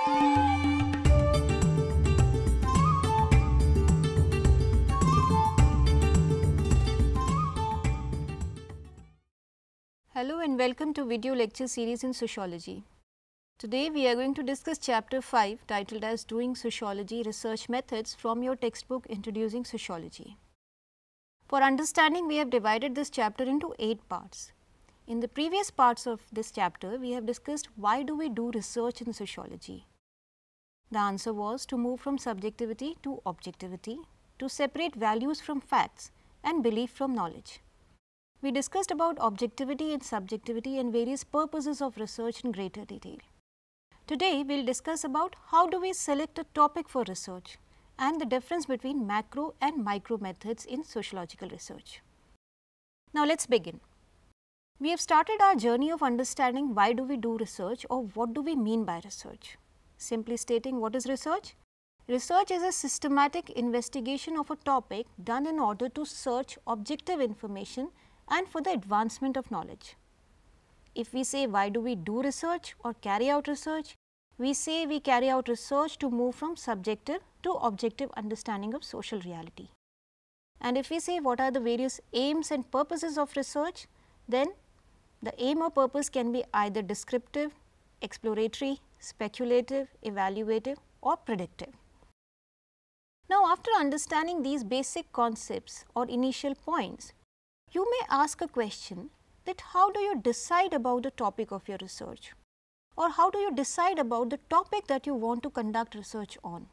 Hello and welcome to video lecture series in sociology. Today we are going to discuss chapter 5 titled as Doing Sociology Research Methods from your textbook Introducing Sociology. For understanding, we have divided this chapter into 8 parts. In the previous parts of this chapter, we have discussed why do we do research in sociology. The answer was to move from subjectivity to objectivity, to separate values from facts and belief from knowledge. We discussed about objectivity and subjectivity and various purposes of research in greater detail. Today, we will discuss about how do we select a topic for research and the difference between macro and micro methods in sociological research. Now, let us begin. We have started our journey of understanding why do we do research or what do we mean by research. Simply stating, what is research? Research is a systematic investigation of a topic done in order to search objective information and for the advancement of knowledge. If we say why do we do research or carry out research, we say we carry out research to move from subjective to objective understanding of social reality. And if we say what are the various aims and purposes of research, then the aim or purpose can be either descriptive, exploratory, speculative, evaluative or predictive. Now, after understanding these basic concepts or initial points, you may ask a question that how do you decide about the topic of your research, or how do you decide about the topic that you want to conduct research on,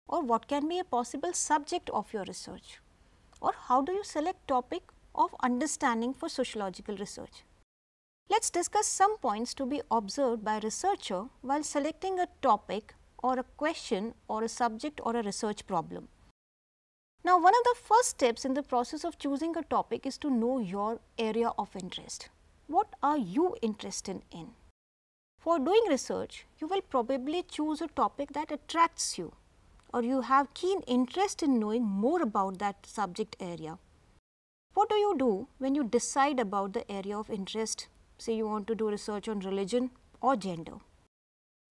or what can be a possible subject of your research, or how do you select topic of understanding for sociological research. Let us discuss some points to be observed by a researcher while selecting a topic or a question or a subject or a research problem. Now, one of the first steps in the process of choosing a topic is to know your area of interest. What are you interested in? For doing research, you will probably choose a topic that attracts you, or you have keen interest in knowing more about that subject area. What do you do when you decide about the area of interest? Say you want to do research on religion or gender.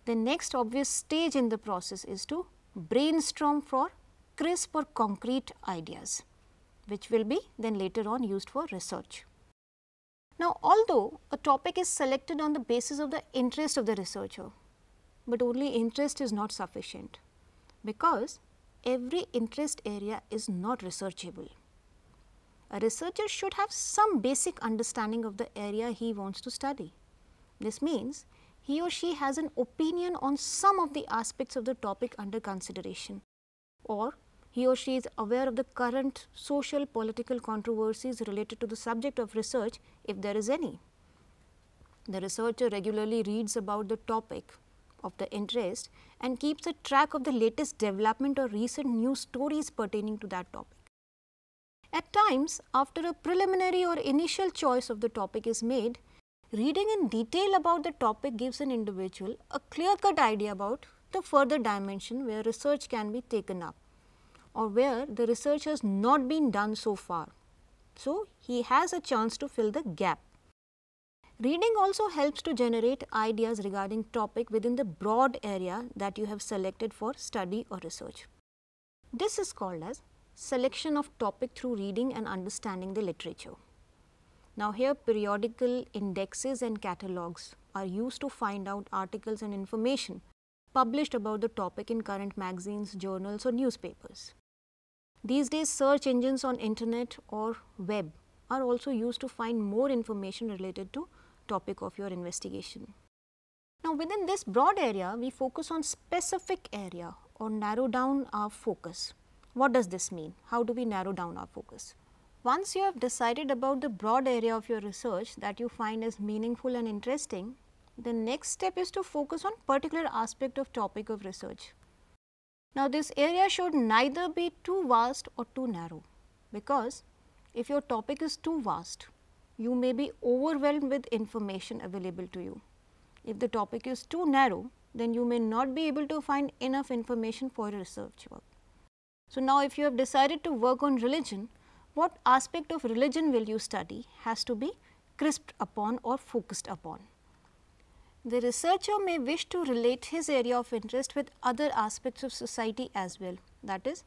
The next obvious stage in the process is to brainstorm for crisp or concrete ideas, which will be then later on used for research. Now, although a topic is selected on the basis of the interest of the researcher, but only interest is not sufficient, because every interest area is not researchable. A researcher should have some basic understanding of the area he wants to study. This means he or she has an opinion on some of the aspects of the topic under consideration, or he or she is aware of the current social political controversies related to the subject of research if there is any. The researcher regularly reads about the topic of the interest and keeps a track of the latest development or recent news stories pertaining to that topic. At times, after a preliminary or initial choice of the topic is made, reading in detail about the topic gives an individual a clear-cut idea about the further dimension where research can be taken up, or where the research has not been done so far. So, he has a chance to fill the gap. Reading also helps to generate ideas regarding topic within the broad area that you have selected for study or research. This is called as selection of topic through reading and understanding the literature. Now, here periodical indexes and catalogues are used to find out articles and information published about the topic in current magazines, journals or newspapers. These days, search engines on internet or web are also used to find more information related to topic of your investigation. Now, within this broad area, we focus on specific area or narrow down our focus. What does this mean? How do we narrow down our focus? Once you have decided about the broad area of your research that you find as meaningful and interesting, the next step is to focus on particular aspect of topic of research. Now, this area should neither be too vast or too narrow, because if your topic is too vast, you may be overwhelmed with information available to you. If the topic is too narrow, then you may not be able to find enough information for your research work. So, now if you have decided to work on religion, what aspect of religion will you study has to be crisped upon or focused upon. The researcher may wish to relate his area of interest with other aspects of society as well. That is,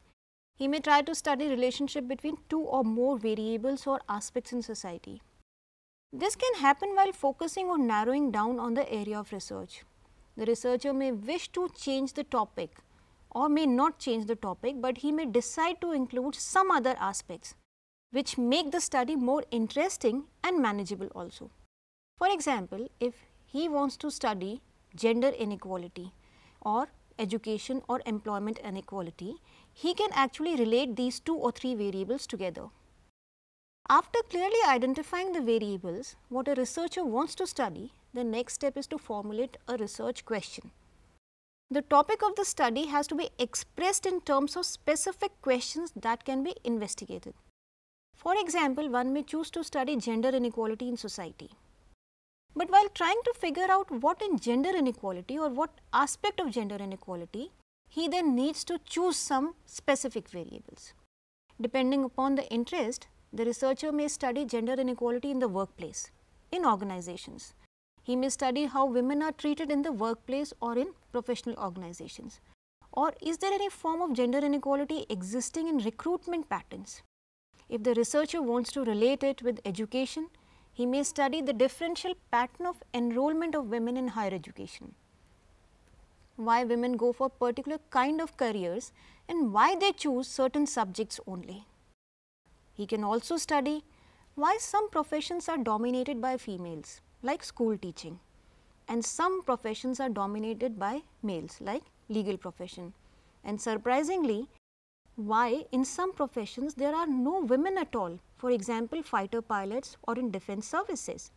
he may try to study relationship between two or more variables or aspects in society. This can happen while focusing or narrowing down on the area of research. The researcher may wish to change the topic or may not change the topic, but he may decide to include some other aspects which make the study more interesting and manageable also. For example, if he wants to study gender inequality or education or employment inequality, he can actually relate these 2 or 3 variables together. After clearly identifying the variables, what a researcher wants to study, the next step is to formulate a research question. The topic of the study has to be expressed in terms of specific questions that can be investigated. For example, one may choose to study gender inequality in society. But while trying to figure out what in gender inequality or what aspect of gender inequality, he then needs to choose some specific variables. Depending upon the interest, the researcher may study gender inequality in the workplace, in organizations. He may study how women are treated in the workplace or in professional organizations. Or is there any form of gender inequality existing in recruitment patterns? If the researcher wants to relate it with education, he may study the differential pattern of enrollment of women in higher education, why women go for particular kind of careers and why they choose certain subjects only. He can also study why some professions are dominated by females, like school teaching, and some professions are dominated by males, like legal profession, and surprisingly, why in some professions there are no women at all, for example, fighter pilots or in defense services.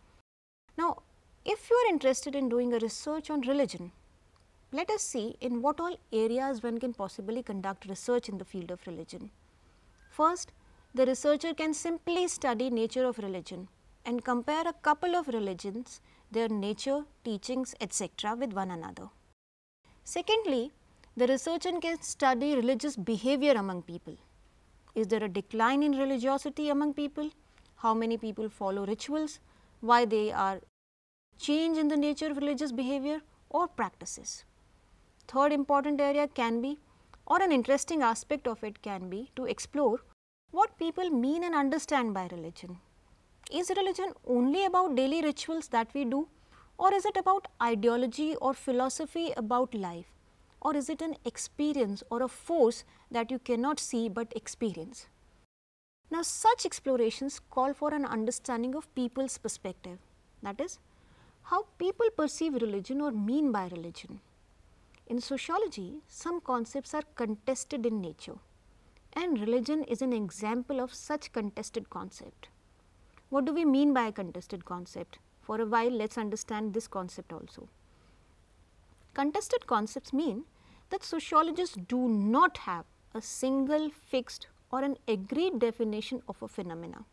Now, if you are interested in doing a research on religion, let us see in what all areas one can possibly conduct research in the field of religion. First, the researcher can simply study nature of religion and compare a couple of religions, their nature, teachings, etc. with one another. Secondly, the researcher can study religious behavior among people. Is there a decline in religiosity among people? How many people follow rituals? Why they are change in the nature of religious behavior or practices? Third important area can be, or an interesting aspect of it can be, to explore what people mean and understand by religion. Is religion only about daily rituals that we do, or is it about ideology or philosophy about life, or is it an experience or a force that you cannot see but experience? Now, such explorations call for an understanding of people's perspective, that is, how people perceive religion or mean by religion. In sociology, some concepts are contested in nature, and religion is an example of such contested concept. What do we mean by a contested concept? For a while, let us understand this concept also. Contested concepts mean that sociologists do not have a single fixed or an agreed definition of a phenomena.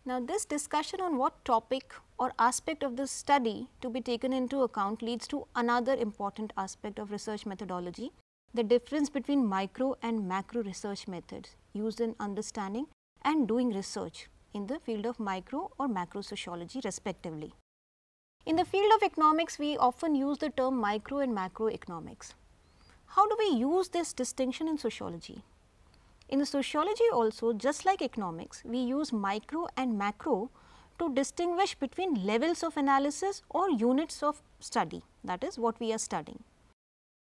Now, this discussion on what topic or aspect of the study to be taken into account leads to another important aspect of research methodology, the difference between micro and macro research methods used in understanding and doing research in the field of micro or macro sociology respectively. In the field of economics, we often use the term micro and macro economics. How do we use this distinction in sociology? In the sociology also, just like economics, we use micro and macro to distinguish between levels of analysis or units of study, that is what we are studying.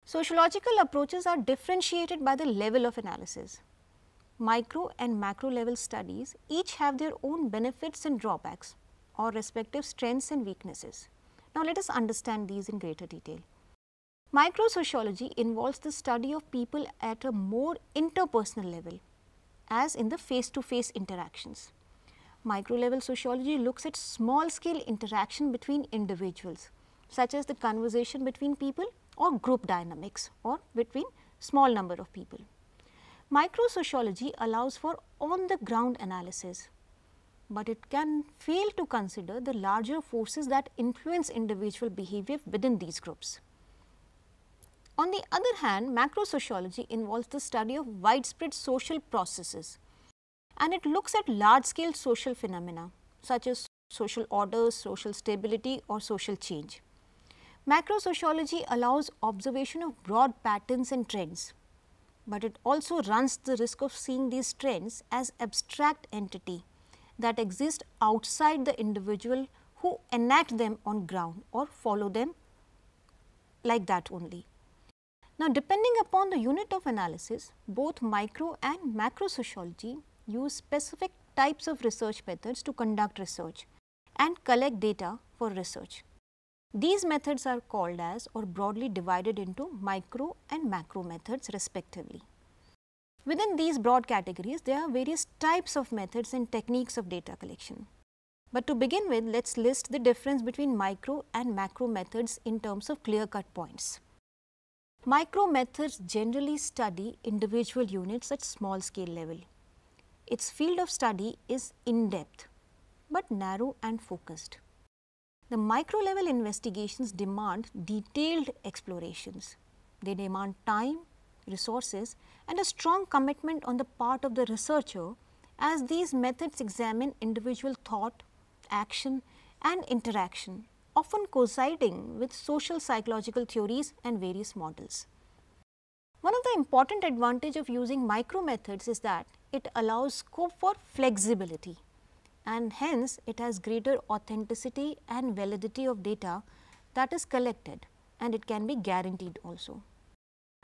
Sociological approaches are differentiated by the level of analysis. Micro and macro level studies each have their own benefits and drawbacks or respective strengths and weaknesses. Now, let us understand these in greater detail. Micro sociology involves the study of people at a more interpersonal level, as in the face-to-face interactions. Micro level sociology looks at small scale interaction between individuals, such as the conversation between people or group dynamics or between small number of people. Micro sociology allows for on the ground analysis, but it can fail to consider the larger forces that influence individual behavior within these groups. On the other hand, macro sociology involves the study of widespread social processes, and it looks at large scale social phenomena such as social orders, social stability or social change. Macro sociology allows observation of broad patterns and trends, but it also runs the risk of seeing these trends as abstract entity that exist outside the individual who enact them on ground or follow them like that only. Now, depending upon the unit of analysis, both micro and macro sociology use specific types of research methods to conduct research and collect data for research. These methods are called as or broadly divided into micro and macro methods respectively. Within these broad categories, there are various types of methods and techniques of data collection. But to begin with, let us list the difference between micro and macro methods in terms of clear-cut points. Micro methods generally study individual units at small scale level. Its field of study is in-depth, but narrow and focused. The micro level investigations demand detailed explorations. They demand time, resources and a strong commitment on the part of the researcher, as these methods examine individual thought, action and interaction, often coinciding with social psychological theories and various models. One of the important advantages of using micro methods is that it allows scope for flexibility, and hence it has greater authenticity and validity of data that is collected, and it can be guaranteed also.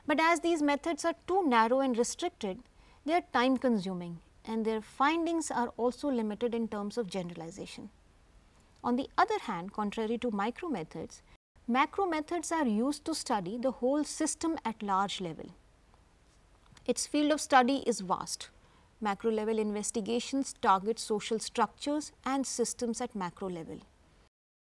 But as these methods are too narrow and restricted, they are time consuming and their findings are also limited in terms of generalization. On the other hand, contrary to micro methods, macro methods are used to study the whole system at large level. Its field of study is vast. Macro level investigations target social structures and systems at macro level.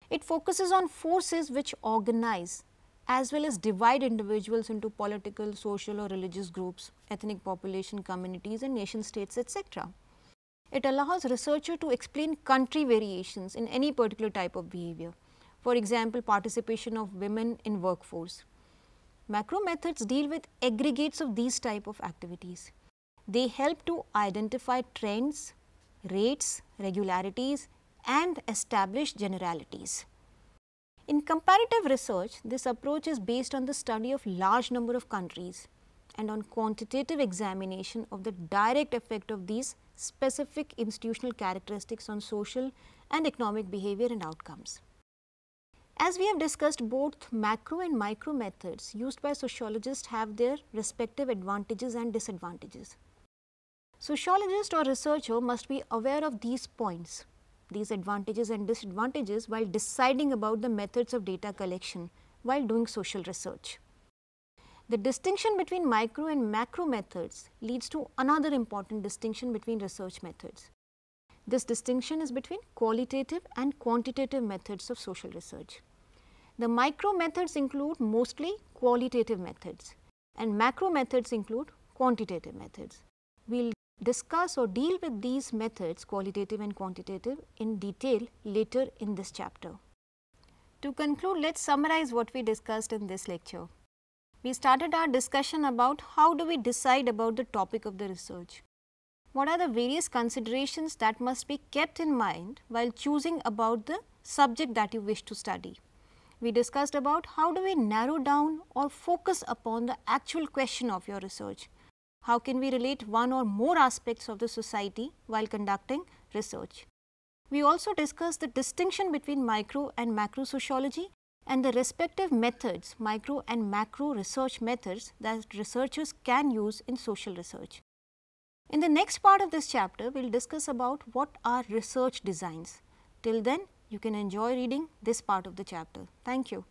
It focuses on forces which organize as well as divide individuals into political, social or religious groups, ethnic population communities and nation states, etc. It allows researcher to explain country variations in any particular type of behavior. For example, participation of women in workforce. Macro methods deal with aggregates of these type of activities. They help to identify trends, rates, regularities and establish generalities. In comparative research, this approach is based on the study of large number of countries and on quantitative examination of the direct effect of these specific institutional characteristics on social and economic behavior and outcomes. As we have discussed, both macro and micro methods used by sociologists have their respective advantages and disadvantages. Sociologist or researcher must be aware of these points, these advantages and disadvantages, while deciding about the methods of data collection while doing social research. The distinction between micro and macro methods leads to another important distinction between research methods. This distinction is between qualitative and quantitative methods of social research. The micro methods include mostly qualitative methods and macro methods include quantitative methods. We will discuss or deal with these methods, qualitative and quantitative, in detail later in this chapter. To conclude, let us summarize what we discussed in this lecture. We started our discussion about how do we decide about the topic of the research. What are the various considerations that must be kept in mind while choosing about the subject that you wish to study. We discussed about how do we narrow down or focus upon the actual question of your research. How can we relate one or more aspects of the society while conducting research. We also discussed the distinction between micro and macro sociology and the respective methods, micro and macro research methods that researchers can use in social research. In the next part of this chapter, we will discuss about what are research designs. Till then, you can enjoy reading this part of the chapter. Thank you.